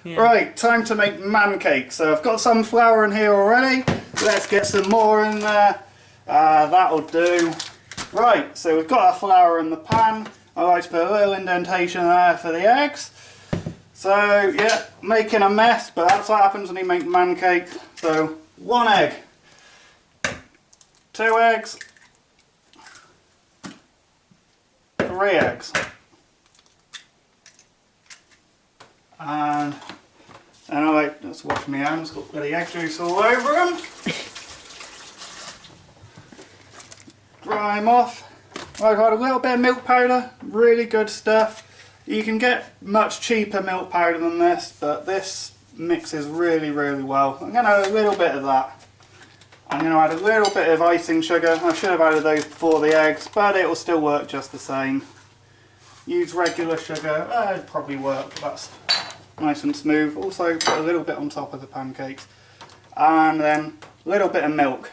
Yeah. Right, time to make man cakes. So I've got some flour in here already. Let's get some more in there. That'll do. Right, so we've got our flour in the pan. I like to put a little indentation there for the eggs. So yeah, making a mess, but that's what happens when you make man cakes. So 1 egg, 2 eggs, 3 eggs, and I like, let's wash my hands, got bloody egg juice all over them. Dry them off. I've got a little bit of milk powder, really good stuff. You can get much cheaper milk powder than this, but this mixes really, really well. I'm going to add a little bit of that. I'm going to add a little bit of icing sugar. I should have added those before the eggs, but it will still work just the same. Use regular sugar, it'd probably work, that's nice and smooth. Also put a little bit on top of the pancakes. And then a little bit of milk.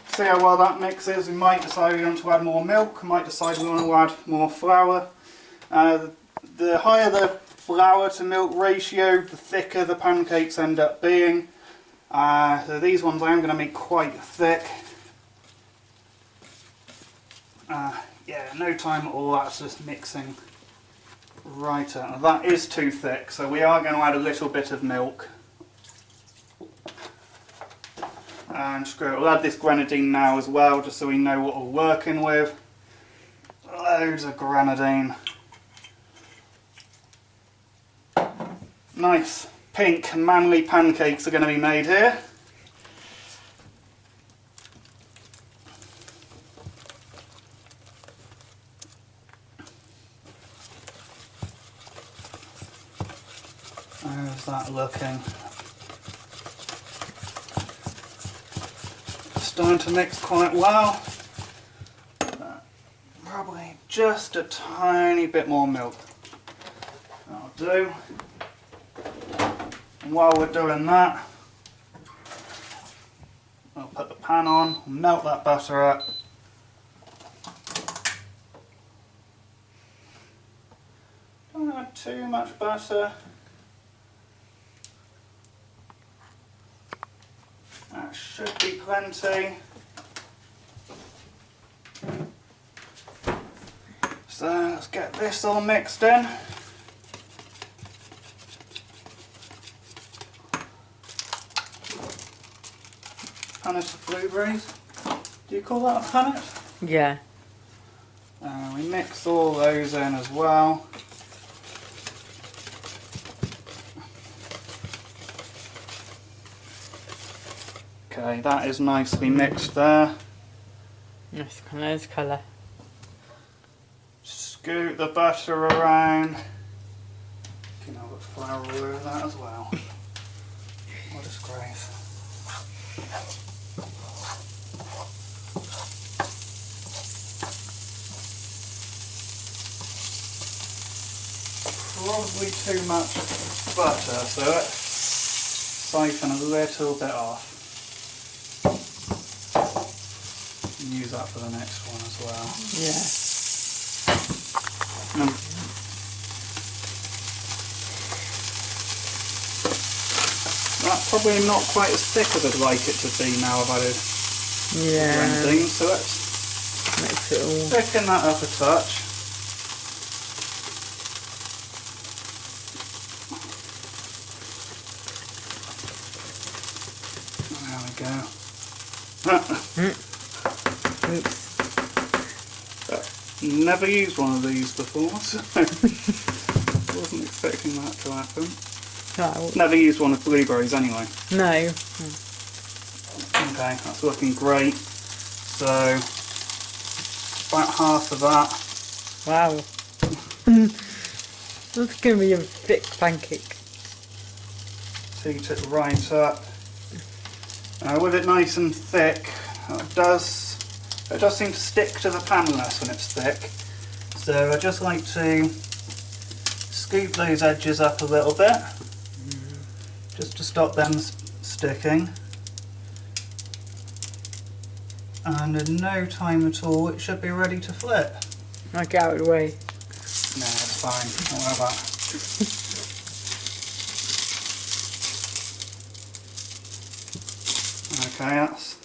See how well that mixes. We might decide we want to add more milk, we might decide we want to add more flour. The higher the flour to milk ratio, the thicker the pancakes end up being. So these ones I am going to make quite thick. Yeah, no time at all, that's just mixing right out. That is too thick, so we are going to add a little bit of milk. And screw it, we'll add this grenadine now as well, just so we know what we're working with. Loads of grenadine. Nice pink manly pancakes are going to be made here. How's that looking? Starting to mix quite well. Probably just a tiny bit more milk. That'll do. And while we're doing that, I'll put the pan on, melt that butter up. Don't add too much butter. That should be plenty. So let's get this all mixed in. Punnet of blueberries. Do you call that a punnet? Yeah. We mix all those in as well. Okay, that is nicely mixed there. Nice colour. Scoot the butter around. You know, put flour all over that as well. What a disgrace. Probably too much butter, so let's siphon a little bit off. Use that for the next one as well. Yeah. That's probably not quite as thick as I'd like it to be now I've added grenadine, so let's mix it all. thicken that up a touch. There we go. Oops. Never used one of these before, so I wasn't expecting that to happen. No. Never used one of blueberries anyway. No. Okay, that's looking great. So about half of that. Wow. That's going to be a thick pancake. Heat it right up. With it nice and thick, it does seem to stick to the pan less when it's thick. So I just like to scoop those edges up a little bit, just to stop them sticking. And in no time at all, it should be ready to flip. I'll get out of the way. No, it's fine. Don't worry about it. Okay, that's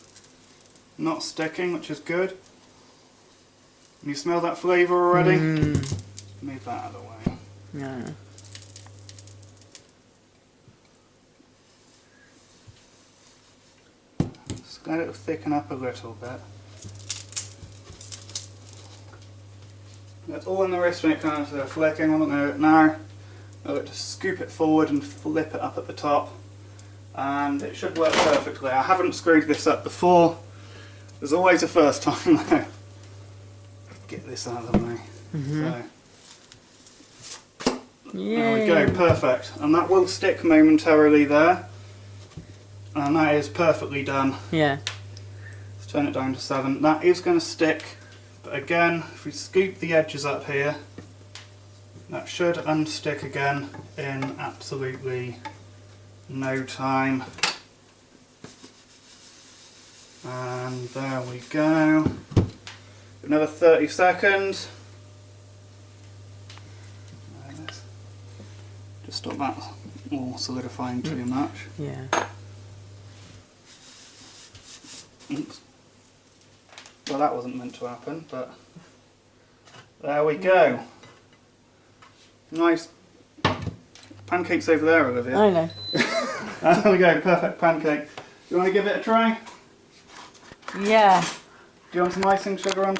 not sticking, which is good. Can you smell that flavour already? Move that out of the way. Yeah. Just let it thicken up a little bit. That's all in the wrist when it comes to flicking. I'm not going to do it now. I'll just scoop it forward and flip it up at the top. And it should work perfectly. I haven't screwed this up before. There's always a first time though. Get this out of the way. So, there we go, perfect. And that will stick momentarily there. And that is perfectly done. Yeah. Let's turn it down to 7. That is going to stick. But again, if we scoop the edges up here, that should unstick again in absolutely no time. And there we go. Another 30 seconds. Just stop that all solidifying too much. Yeah. Oops. Well, that wasn't meant to happen, but there we go. Nice pancakes over there, Olivia. I know. There we go, perfect pancake. Do you want to give it a try? Yeah. Do you want some icing sugar on